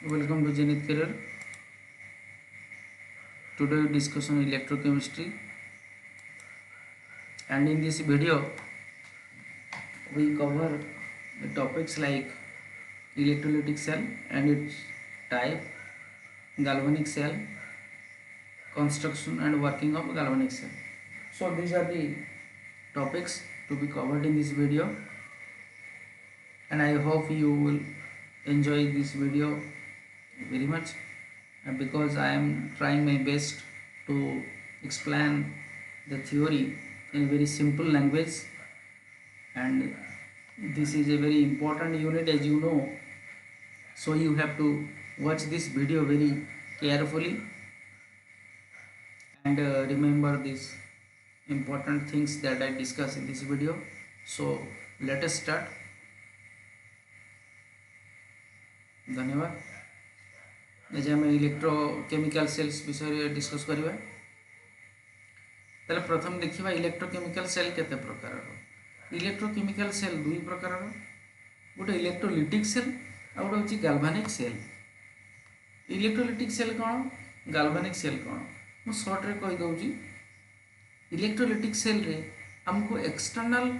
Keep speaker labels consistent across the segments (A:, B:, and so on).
A: Welcome to Zenith Career. Today we discuss on electrochemistry, and in this video we cover the topics like electrolytic cell and its type, galvanic cell, construction and working of galvanic cell. So these are the topics to be covered in this video, and I hope you will enjoy this video very much because I am trying my best to explain the theory in very simple language, and this is a very important unit, as you know, so you have to watch this video very carefully and remember these important things that I discuss in this video. So let us start. धन्यवाद. आज आम electrochemical cells विषय discuss करवा. ताले प्रथम देखिबा electrochemical cell केते प्रकार रो. इलेक्ट्रोकेमिकल सेल दुई प्रकार रो. गोटे इलेक्ट्रोलिटिक सेल आ गोटे होची गाल्वानिक सेल. इलेक्ट्रोलिटिक सेल कोन, गाल्वानिक सेल कोन, मु शॉर्ट रे कहि दउची. इलेक्ट्रोलिटिक सेल रे हमको एक्सटर्नल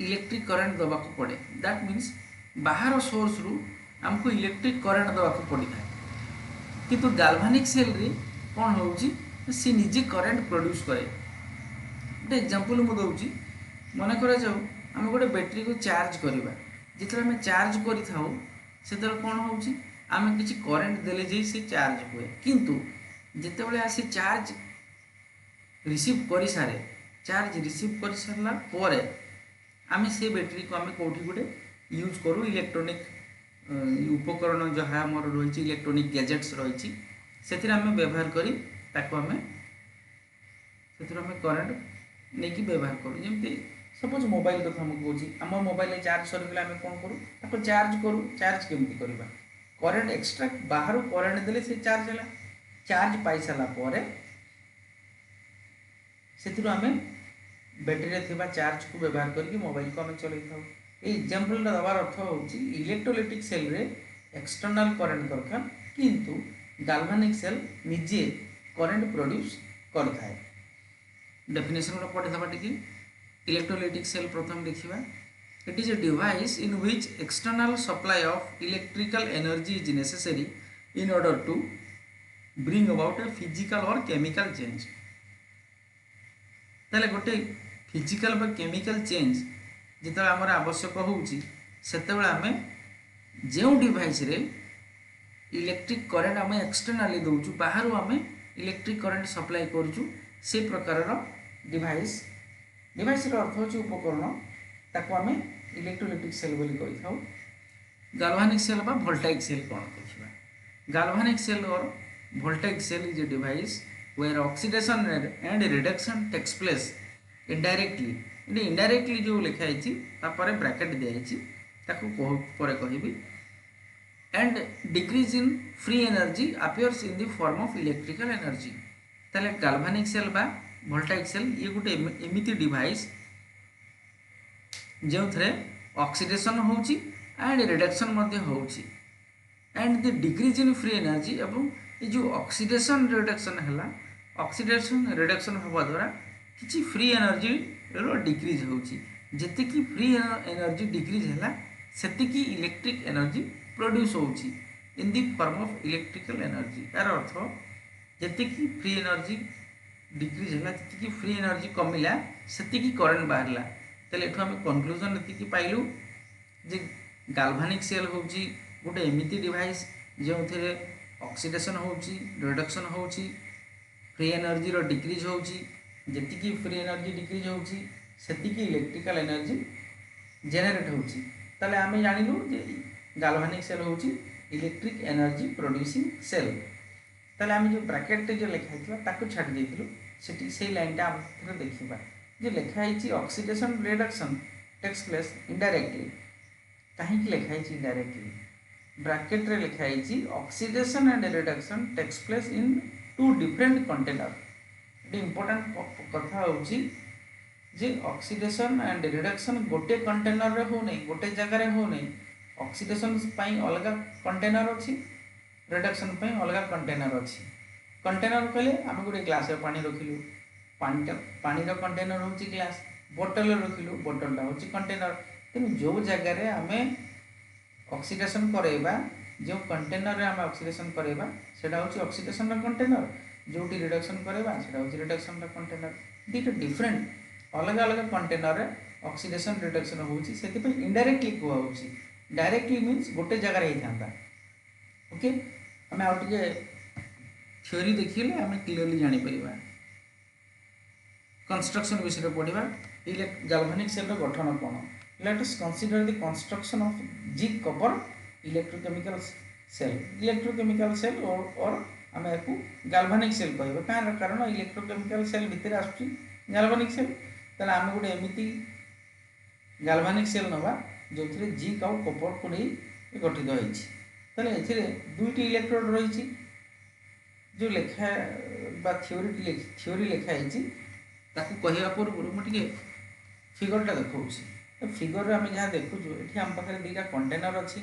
A: इलेक्ट्रिक करंट दबाको पड़े. दैट मीन्स बाहर सोर्स रु हमको इलेक्ट्रिक करंट दबाको पड़ी था. किंतु गाल्वानिक सेल रे कौन होउची, सी निजे करंट प्रोड्यूस करे. गोटे एग्जांपल मु दउची. मन करा जाऊ हम गोटे बैटरी को चार्ज करबा. जितले हम चार्ज करि थाउ सेतले कौन होउची, हम किछि करंट देले जे से चार्ज होए. किंतु जेतेबेले आसी चार्ज रिसीव करि सारे, चार्ज रिसीव करि सारला परे आम से बैटरी को आम कौटी गोटे यूज करूँ. इलेक्ट्रोनिक उपकरण जहाँ आम रही इलेक्ट्रोनिक गैजेट्स रही से व्यवहार करी ताको आम करंट नहीं व्यवहार करूँ. जमती सपोज मोबाइल कथा मुझे कौन, आम मोबाइल चार्ज सरगले आम कौन करूँ, ताको चार्ज करूँ. चार्ज केमती करवा, करंट एक्सट्रा बाहर करंट देले से चार्ज है. चार्ज पाई सारापर से आम बैटेरी थिबा चार्ज को व्यवहार करके मोबाइल को आम चलई था. एग्जांपल दबार अर्थ होची इलेक्ट्रोलिटिक सेल रे एक्सटर्नल करंट दरकार, किंतु गाल्वानिक सेल निजे करंट प्रोड्यूस करता है. डेफिनेशन रो पढ़ी दबा टिकी. इलेक्ट्रोलिटिक सेल प्रथम देखिबा. It is a device in which external supply of electrical energy is necessary in order to bring about a physical or chemical change. ताले गोटे फिजिकल बा केमिकल चेंज जिते आमर आवश्यक होउची सेतेबेले आमे जो डिवाइस रे इलेक्ट्रिक करंट आम एक्सटर्नली दउचु, बाहर आमे इलेक्ट्रिक करंट सप्लाई करूचु, से प्रकार डिवाइस. डिवाइस रो अर्थ होची उपकरण, ताको आमे इलेक्ट्रोलिटिक सेल बोली कहि थाउ. गाल्वानिक सेल बा वोल्टाइक सेल कोन देखिबा. गाल्वानिक सेल और voltaic cell is a device where oxidation and reduction takes place indirectly. Indirectly जो लिखा है ब्रैकेट दिखाई ताको कहि. And decrease in free energy appears in the form of electrical energy. ताले गाल्वानिक सेल बा वोल्टाइक सेल ये गोटे एमिति डिवाइस जो थे ऑक्सीडेशन होची एंड रिडक्शन मध्य होची. And the decrease in free energy एवं ये जो ऑक्सीडेशन रिडक्शन है, ऑक्सीडेशन रिडक्शन हवा द्वारा किसी फ्री एनर्जी डिक्रीज होची. जेते कि फ्री एनर्जी डिक्रीज है सेति की इलेक्ट्रिक एनर्जी प्रोड्यूस होची इन the form of electrical energy. यार अर्थ जेते कि फ्री एनर्जी डिक्रीज है, जेते कि फ्री एनर्जी कमिला सेति की करंट बाहरला. ताले एठो हम कंक्लूजन एति पाइलु जे गाल्वानिक सेल होची गोटे एमिति डिवाइस जो थे ऑक्सीडेशन होची, रिडक्शन होची, फ्री एनर्जी रो डिक्रीज होची. जेति की फ्री एनर्जी डिक्रीज होची सेति की इलेक्ट्रिकल एनर्जी जेनरेट होची. ताले आमे जानिलु जे गाल्वानिक सेल होची इलेक्ट्रिक एनर्जी प्रोड्यूसिंग सेल. ताले आमे जो ब्रैकेट जो लिखा हितला ताको छाड़ देथिलु. सेति से लाइनटा हम देखिबा जे लिखा हिची oxidation reduction takes place indirectly. काहे की लिखा हिची इनडायरेक्टली, ब्रैकेट रे लिखा हिची oxidation and reduction takes place in two different container. ये इंपोर्टेंट कथा होची जे ऑक्सीडेशन एंड रिडक्शन गोटे कंटेनर रे हो नहीं, गोटे जगह रे हो नहीं, ऑक्सीडेशन पाई अलग कंटेनर अच्छी, रिडक्शन पाई अलग कंटेनर अच्छी। कंटेनर कहले आम गोटे ग्लास पानी रखिलु, पानी कंटेनर हूँ ग्लास, बोतल रखिलु, बोतलटा हूँ कंटेनर। तेणु जो जगार आम ऑक्सीडेशन करवा, जो कंटेनर रे आम ऑक्सीडेशन करवा सेटा हूँ ऑक्सीडेशन कंटेनर, जोटी रिडक्शन करवा सेटा हूँ रिडक्शन कंटेनर। दुईटा डिफरेंट अलग अलग कंटेनर रे ऑक्सीडेशन रिडक्शन होउची, सेति पे इनडायरेक्टली कुआ होउची। डायरेक्टली मींस गोटे जगह रे थांता। ओके, हमें आउ टिके थ्योरी देखिले हमें क्लियरली जानि परिबा। कंस्ट्रक्शन विषय पढ़ा, गैल्वेनिक सेल रो गठन कोन। Let us consider the construction of zinc copper electrochemical cell. Electrochemical cell और आम या गैल्वेनिक सेल कह, कारण इलेक्ट्रोकेमिकल सेल भितर आसुची गैल्वेनिक सेल। ताले आम गोटे एमिति गैल्वेनिक सेल नवा जो जिंक आउ कॉपर को नहीं गठित होइछि। ताले एथिरे दुईटी इलेक्ट्रोड रही, जो लेखा बा थ्योरी लिखा है ताकू कहवा पूर्व मुझे फिगरटा देखा। फिगर आम जहाँ देखु ये आम पाखे दुईटा कंटेनर अच्छी,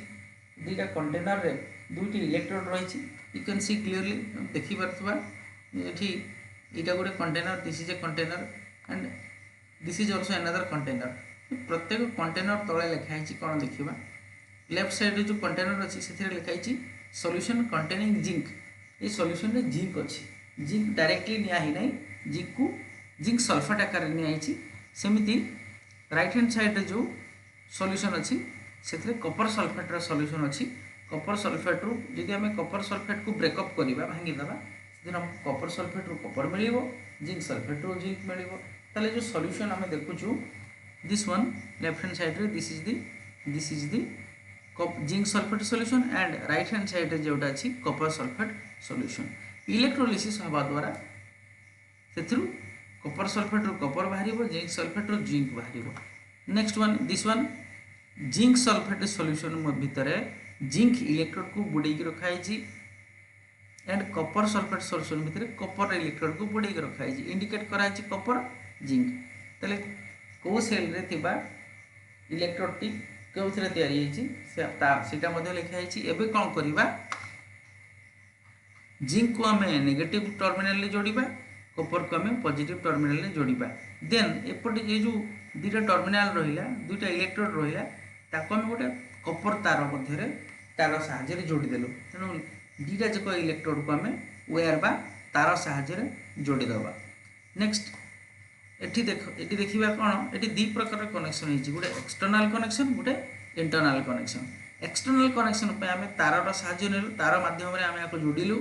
A: दुईटा कंटेनर रे दुईटी इलेक्ट्रोड रही। यू कैन सी क्लीयरली देखिपा ये यहाँ गोटे container, this is a container and this is also another container. प्रत्येक कंटेनर तले लिखाई कौन देखा, लेफ्ट साइड जो कंटेनर अच्छी से लिखाई सॉल्यूशन कंटेनिंग जिंक। ये सॉल्यूशन रे जिंक अच्छी, जिंक डायरेक्टली निया ही नहीं, जिंक को जिंक सल्फेट आकार नियाई। सेमिति राइट हैंड साइड रे जो सॉल्यूशन अच्छी से कॉपर सल्फेट रो सॉल्यूशन अच्छी। कॉपर सल्फेट रु जदि आम कॉपर सल्फेट को ब्रेकअप करवा भांगीदेवा से कॉपर सल्फेट रु कॉपर मिल, जिंक सल्फेट रु जिंक मिल। ताले जो सॉल्यूशन आम देखुचु this one left hand side रे this is the zinc sulphate solution and right hand side रे जोटा अच्छी कॉपर सल्फेट सॉल्यूशन। इलेक्ट्रोलिसिस हवा द्वारा से कॉपर सल्फेट रु कॉपर बाहर, जिंक सल्फेट रु जिंक बाहर। Next one this one zinc sulphate solution भितर जिंक इलेक्ट्रोड को बुड़े रखाई एंड कॉपर सल्फेट सॉल्यूशन भितर कॉपर इलेक्ट्रोड को बुड़े रखाई, इंडिकेट कराई कॉपर जिंक। ताले को सेल रे थिबा इलेक्ट्रोड टी कौन से लिखाई। एबे कौन करवा, जिंक को आम नेगेटिव टर्मिनाल जोड़वा, कॉपर को आम पॉजिटिव टर्मिनाल जोड़वा। देन एपटे ये जो दुईटा टर्मिनाल रहा, दुईटा इलेक्ट्रोड रहा, ताको आम गोटे कॉपर तार मध्य तार साहाय्य जोड़ीदेलु। तेणु दुईटा जक इलेक्ट्रोड को आम वायर बा तार साहाय्य जोड़ीदबा। नेक्स्ट एठी देखिबा कौन, एठी दी प्रकार कनेक्शन होइछि, गोटे एक्सटर्नल कनेक्शन, गोटे इंटरनल कनेक्शन। एक्सटर्नल कनेक्शन पे आम तार साहाय्य नेलु, तार माध्यम आम या जोड़िलु।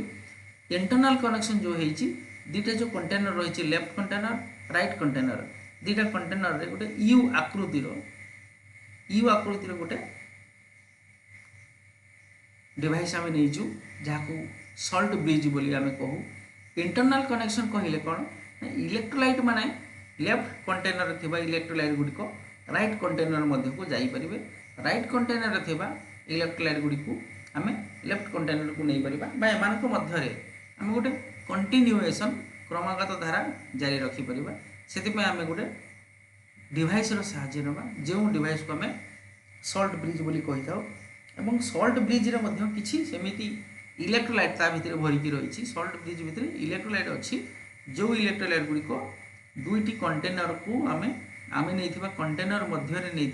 A: इंटरनल कनेक्शन जो होइछि दुईटा जो कंटेनर रही, लेफ्ट कंटेनर राइट कंटेनर, दुईटा कंटेनर रे गोटे यू आकृतिर गोटे डिवाइस आम नहींचु जहाँ सल्ट ब्रिज बोली आम कहू। इंटरनल कनेक्शन कहले कौन, इलेक्ट्रोलाइट माने लेफ्ट कंटेनर थिबा इलेक्ट्रोलाइट गुड़िक राइट कंटेनर मध्य को जाई परिबे, राइट कंटेनर थिबा इलेक्ट्रोलाइट गुड़िक आम लेफ्ट कंटेनर को नहीं परिबा, बा एमानक मध्यरे आम गोटे कंटिन्यूएसन क्रमागत धारा जारी रखी परिबा। सेति आम गोटे डिवाइस रो साहाय्य नबा, जो डिवाइस को आम सल्ट ब्रिज बोली कहि थाउ। एवं सल्ट ब्रिज रे मध्य किछि सेमिति इलेक्ट्रोलाइट ता भितर भरिकी रही। सल्ट ब्रिज भितर इलेक्ट्रोलाइट अच्छी, जो इलेक्ट्रोलाइट गुड़िक दुईटी कंटेनर को आम नहीं कंटेनर मध्य नहीं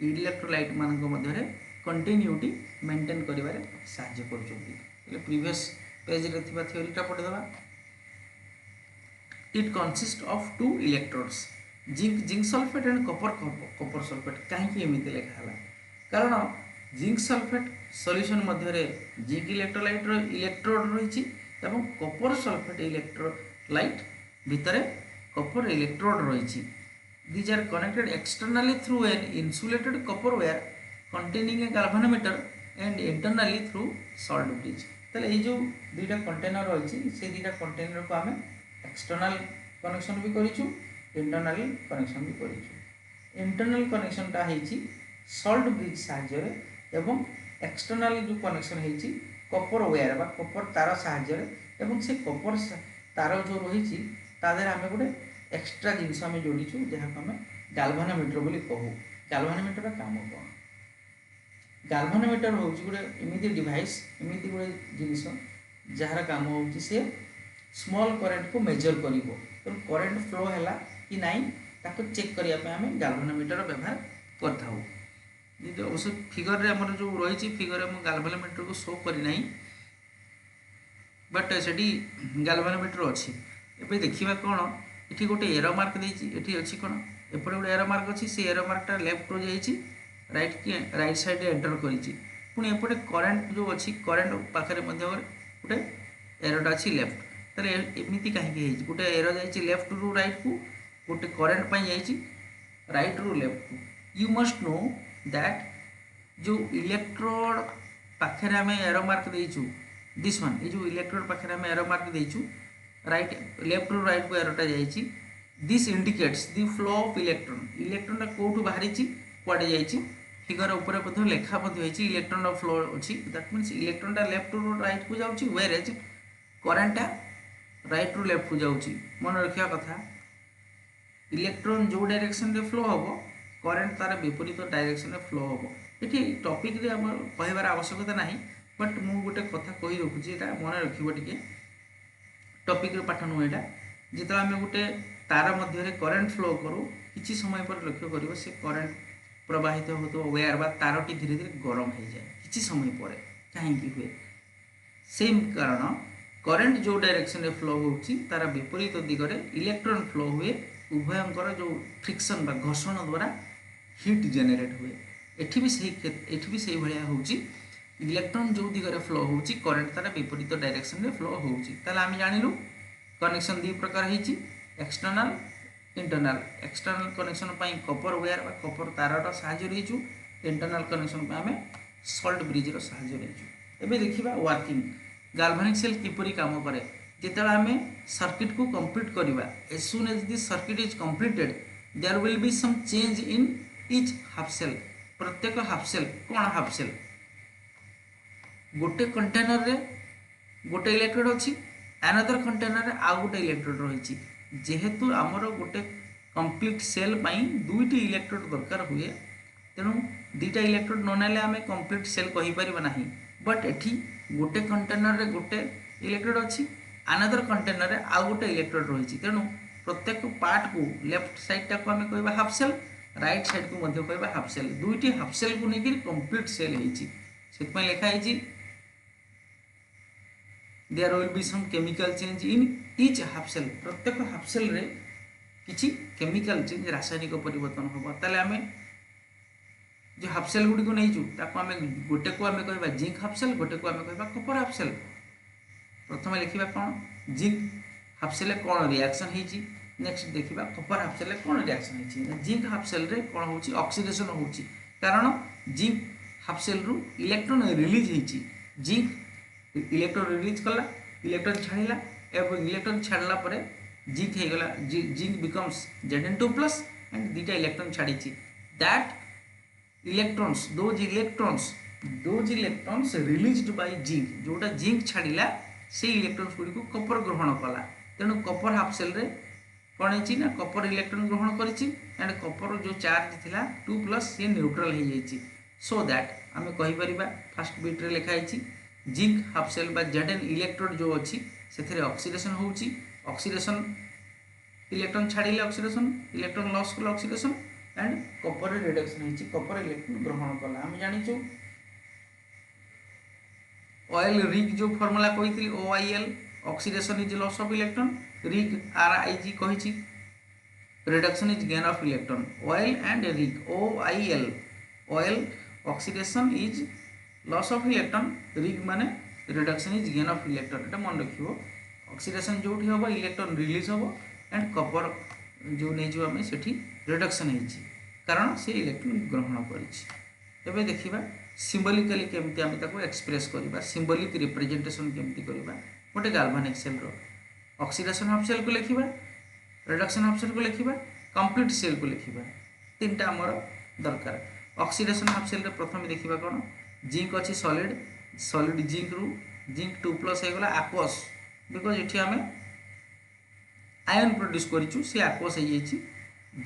A: इलेक्ट्रोलाइट मानक मध्य कंटिन्यूटी मेंटेन करिवारे साहाय्य कर। प्रीवियस पेज रे थिबा थ्योरीटा पढ़िदबा। It consist of two electrodes, zinc sulphate and copper sulphate. कहीं एमती लिखाला, कारण जिंक सल्फेट सॉल्यूशन मध्य जिंक इलेक्ट्रोलाइट इलेक्ट्रोड रही, कॉपर सल्फेट इलेक्ट्रोलाइट भितर कॉपर इलेक्ट्रोड रही। These are connected externally through an insulated copper wire containing a galvanometer and internally through salt bridge। ताले ये जो दुईटा कंटेनर रही से दुईटा कंटेनर को आम एक्सटर्नल कनेक्शन भी करिछु, इंटरनल कनेक्शन भी करिछु। इंटरनल कनेक्शनटा है सल्ट ब्रिज साहाय्य एवं एक्सटर्नल जो कनेक्शन है कॉपर वायर बा कॉपर तार साहाय्य एवं से कॉपर तार जो रही तादेर आम गोटे एक्सट्रा जिनस आम जोड़ीचु जहाँ को आम गाल्वानोमीटर बोली कहू। गाल्वानोमीटर काम कौन, गाल्भानोमीटर हूँ गोटे एमती डिवाइस एमती गोटे जिनस जार काम हो स्मॉल करंट को मेजर कर तो करंट फ्लो है कि नाई ताको चेक करने आम गाल्भानोमीटर व्यवहार करता अवश्य फिगर आम जो रही फिगर में गाल्भानोमीटर को शो करना बट से गाल्भानोमीटर अच्छी एवं देखा कौन ये गोटे एरो मार्क देती अच्छी कौन एपटे गोटे एरो मार्क अच्छी से एरो मार्कटा लेफ्ट रो जाइए राइट साइड एंटर करी पुणी एपटे करेन्ट जो अच्छी करेन्ट पाखे गोटे एरोटा अच्छी लेफ्ट ताले एमती कहीं गोटे एरो जाइए लेफ्ट रु राइट को गोटे करेन्ट पर जाइए राइट रु लेफ्ट को यू मस्ट नो दैट जो इलेक्ट्रोड पाखे आम एरो मार्क देचु दिस वन ये जो इलेक्ट्रोड पाखे आम एरो मार्क देचु राइट लेफ्ट रु राइट को एरोटा जाइए this indicates the flow of electron electron कौटू बाहरी कुआडे जाइए फिगर उपर लेखा इलेक्ट्रॉन फ्लो अच्छी दैट मीन्स इलेक्ट्रॉन लेफ्ट रु राइट को जाऊँगी वेर एज करेन्टा राइट रु लेफ्ट को जाऊँगी मन रखा कथा इलेक्ट्रॉन जो डायरेक्शन रे फ्लो हम करेन्ट तार विपरीत डायरेक्शन रे फ्लो हम ये टॉपिक रे आम कहबार आवश्यकता नहीं बट मु गोटे कथा कही रखुची मन रखिए टॉपिक रे पाठ नुह यहाँ जिते आम गोटे तार मध्य करेन्ट फ्लो करूँ किसी समय पर लक्ष्य कर से करेन्ट प्रवाहित हो वेयर बा तारटी धीरे धीरे गरम हो जाए किसी समय पर कहीं हुए सेम कारण करेन्ट जो डायरेक्शन रे फ्लो होची तार विपरीत दिगरे इलेक्ट्रॉन फ्लो हुए उभयंकर जो फ्रिक्शन बा घर्षण द्वारा हीट जेनेरेट हुए एठी भी सही भाया होची इलेक्ट्रॉन जो दिगरे फ्लो होची करेन्ट तार विपरीत डायरेक्शन रे फ्लो होची ताले आम जानिलु कनेक्शन दी प्रकार हेची एक्सटर्नल इंटरनल एक्सटर्नल कनेक्शन पाई कपर वायर बा कपर तारर साहाय्य रहीचु इंटरनल कनेक्शन पे आमे सॉल्ट ब्रिज रो साहाय्य रहीचु एबे देखिबा वर्किंग गाल्वानिक सेल किपरि काम करे जेतेला आमे सर्किट को कंप्लीट करिबा as soon as this circuit is completed there will be some change in each half cell प्रत्येक हाफ सेल कोन हाफ सेल गोटे कंटेनर रे गोटे इलेक्ट्रोड अछि अनदर कंटेनर रे आ गोटे इलेक्ट्रोड रहिछि जेहेतु आमर गोटे कंप्लीट सेल पाई दुईटी इलेक्ट्रोड दरकार हुए तेणु दुईटा इलेक्ट्रोड न नाले आम कंप्लीट सेल कहीपर ना बट एठी गोटे कंटेनर रे गोटे इलेक्ट्रोड अच्छी अनदर कंटेनर रे आ गोटे इलेक्ट्रोड रही तेणु प्रत्येक पार्ट को लेफ्ट साइड टाक आम कह हाफ सेल राइट साइड को मध्य कह हाफ सेल दुईटी हाफ सेल को लेकर कंप्लीट सेल होती लिखाई there will be some chemical change in each half cell प्रत्येक हाफ सेल रे किछि केमिकल चेंज रासायनिक परिवर्तन हम ताले आमे जो हाफ सेल गुडी को नहींचु ताको आमे गोटे को आमे कहबा जिंक हाफ सेल गोटे को आमे कहबा कपर हाफ सेल प्रथम लिखिबा कोन जिंक हाफ सेल कोन रिएक्शन हेची नेक्स्ट देखिबा कपर हाफ सेल कोन रिएक्शन हेची जिंक हाफ सेल रे कोन होची ऑक्सीडेशन होची कारण जिंक हाफ सेल रु इलेक्ट्रॉन रिलीज हेची जिंक इलेक्ट्रॉन रिलीज कला इलेक्ट्रॉन छाड़िला एवं इलेक्ट्रॉन छाड़ला परे जिंक हो गला जिंक बिकम्स Zn2+ एंड दुईटा इलेक्ट्रॉन छाड़ी that electrons those electrons released by zinc जोटा जिंक छाड़िला से इलेक्ट्रॉन्स गुडी को कपर ग्रहण कला तेणु कपर हाफ सेल रे कौन है ना कपर इलेक्ट्रॉन ग्रहण करिछि एंड कपर जो चार्ज थिला 2+ से न्यूट्रल हो जाइछि सो दैट आम कहि परिबा फर्स्ट बिट रे लिखा है जिंक हाफ सेल बा Zn इलेक्ट्रोड जो अच्छी से ऑक्सीडेशन होउची ऑक्सीडेशन इलेक्ट्रॉन छाड़िले ऑक्सीडेशन इलेक्ट्रॉन लॉस कला ऑक्सीडेशन एंड कपर रिडक्शन होइची कपर इलेक्ट्रॉन ग्रहण कला हम जानिचु ऑयल रिग जो फार्मूला कहितली OIL oxidation is loss of electron rig RIG कहिची reduction is gain of electron oil and rig OIL oil oxidation is loss of electron rig माने reduction is gain of electron एटा मन रखिबो oxidation जोठी होबो electron release होबो and Kapoor जो नै जो हमें सेठी reduction हेची कारण से इलेक्ट्रॉन ग्रहण करिछि तबे देखिबा सिंबलिकली केमति हम ताको एक्सप्रेस करिबा सिंबलिक रिप्रेजेंटेशन केमति करिबा गोटे गाल्वानिक सेल रो ऑक्सीडेशन हाफ सेल को लिखिबा रिडक्शन हाफ सेल को लिखिबा कंप्लीट सेल को लिखिबा तीनटा हमर दरकार ऑक्सीडेशन हाफ सेल रे प्रथम देखिबा कोन जिंक अच्छी सॉलिड जिंक रु जिंक 2+ हो गला एक्वस बिकॉज एठी आमे आयन प्रोड्यूस करिछु से एक्वस हो जाइछि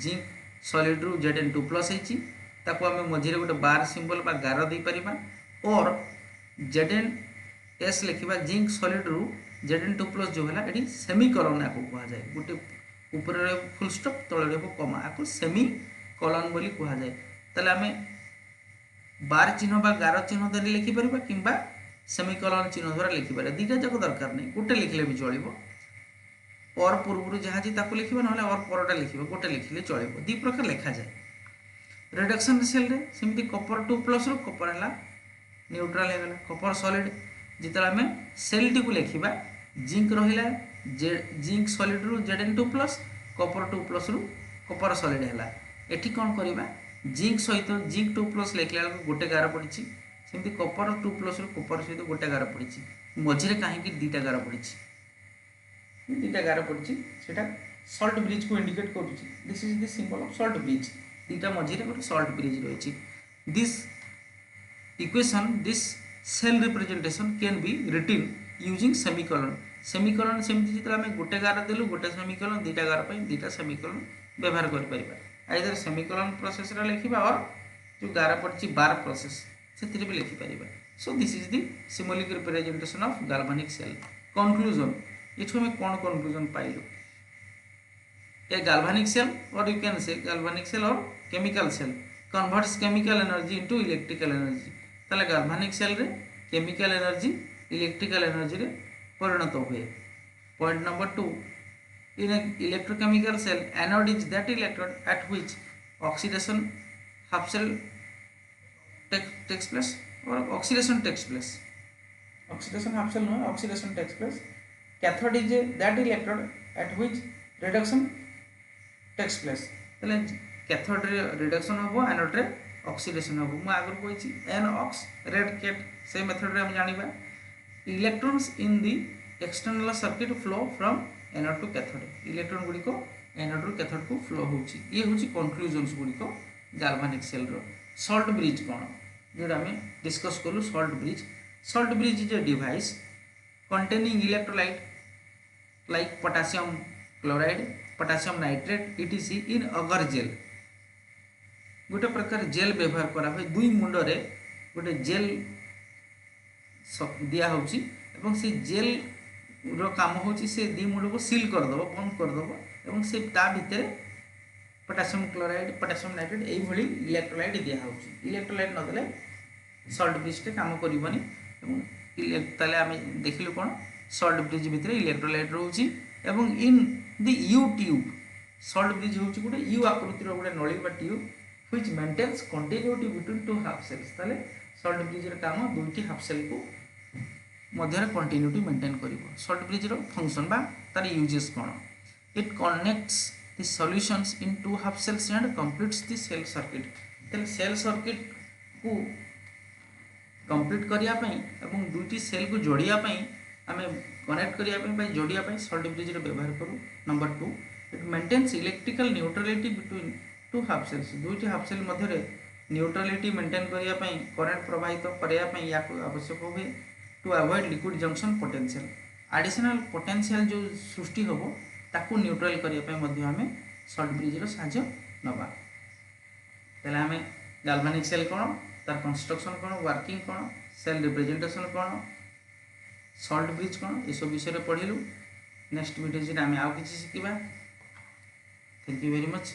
A: जिंक सॉलिड रु Zn2+ हेछि ताको आम मझे गोटे बार सिंबल बा गार दे पारिबा और ZnS लिखा जिंक सॉलिड रु Zn2+ जो है ये सेमिकोलन या कहुए गोटे ऊपर फुल स्टॉप तले कमा या सेमिकोलन बोली कहुए ताले आम बार चिन्ह बा गार चिन्ह द्वारा लिखिपर कि सेमिकोलन चिन्ह द्वारा लिखिपर दुईटा जाक दरकार नहीं गोटे लिखले भी चलो और पूर्व जहाँ ताको लिखा ना और परटा लिखे गोटे लिखिले चलो दी प्रकार लिखा जाए रिडक्शन सेल रे सेमती कपर 2+ रु कपर है न्यूट्रल हो गला कपर सॉलिड जिते आम सेल टी को लिखा जिंक रहा जिंक सॉलिड रु Zn2+ कपर 2+ रु कपर सॉलिड है एठी कौन करवा जिंक सहित जिंक 2+ लिखला बेलू गोटे गार पड़ी सेमती कपर 2+ रु कपर सहित गोटे गार पड़ी मझे कहीं दुईटा गार पड़ी दुईटा गार पड़ी से सॉल्ट ब्रिज को इंडिकेट करुच्ची this is the symbol of salt bridge दुईटा मझे गोटे सॉल्ट ब्रिज रही this equation this cell representation can be written using semicolon semicolon सेमती जो आम गोटे गार देलु गोटे सेमिकोलन दुईटा गार पर दुईटा सेमिकोलन व्यवहार कर आइदर सेमिकोलन प्रोसेस लिखा और जो गार पड़ी बार प्रोसेस से भी लिखिपर so this is the symbolic representation of galvanic cell conclusion ये आम कौन कंक्लूजन पाइलु a galvanic cell or you can say galvanic cell or chemical cell converts chemical energy into electrical energy ताले galvanic cell रे chemical energy electrical energy रे परिणत हुए point number 2 in a electrochemical cell anode is that electrode at which oxidation half cell takes place or oxidation takes place oxidation half cell no oxidation takes place cathode is that electrode at which reduction takes place तेल cathode रे reduction हम anode रे oxidation हम मु आगर कही an ox red cat से method रे हम जानिबा electrons in the external circuit flow from anode to cathode electron गुडी को एनोड रू कैथोड को फ्लो होची ये होची कंक्लूजन्स गुडी को गाल्वानिक सेल रो सॉल्ट ब्रिज कोन जेडा हमें डिस्कस करलु salt bridge is a device containing electrolyte like potassium chloride potassium nitrate etc in agar gel गोटे प्रकार जेल व्यवहार करा हुए दुई मुंड रे गोटे जेल दिया होची एवं से जेल रो काम होची से दी मुंड को सील कर दबो बंद कर दबो एवं से ता भितर पोटेशियम क्लोराइड पोटेशियम नाइट्रेट एई भली इलेक्ट्रोलाइट दिया होची इलेक्ट्रोलाइट न देले सॉल्ट ब्रिज टे काम करिवनी एवं ताले आमे देखिलु कोन सॉल्ट ब्रिज भितर इलेक्ट्रोलाइट रहउची एवं in the U tube salt bridge होची गोटे यू आकृतिर गोटे नली बा tube which maintains continuity between two half cells ताले सॉल्ट ब्रिज रे काम दुईटी हाफ सेल को मध्य रे कंटिन्यूटी मेंटेन करिवो सॉल्ट ब्रिज रो फंक्शन बा तार यूजेस कोन it connects the solutions in two half cells and completes the cell circuit ताले सेल सर्किट को कंप्लीट करिया पई एवं दुईटी सेल को जोड़िया पई आमे कनेक्ट करने जोड़िया सॉल्ट ब्रिज व्यवहार करूँ number 2 it maintains electrical neutrality between two half cells दुईटी हाफ सेल मध्य न्यूट्रलिटी मेंटेन करने करेन्ट प्रवाहित करने या आवश्यक हुए to avoid liquid junction potential additional potential जो सृष्टि हम ताकू न्यूट्रल करने आम सॉल्ट ब्रिज साहाय्य नवा तेल आम गाल्वानिक सेल कौन तार कंस्ट्रक्शन कौन वर्किंग कौन सेल रिप्रेजेंटेशन कौन सॉल्ट ब्रिज कौन ये सब विषय पढ़िलु नेक्स्ट वीडियो आम आउ किसी शिखा थैंक यू वेरी मच।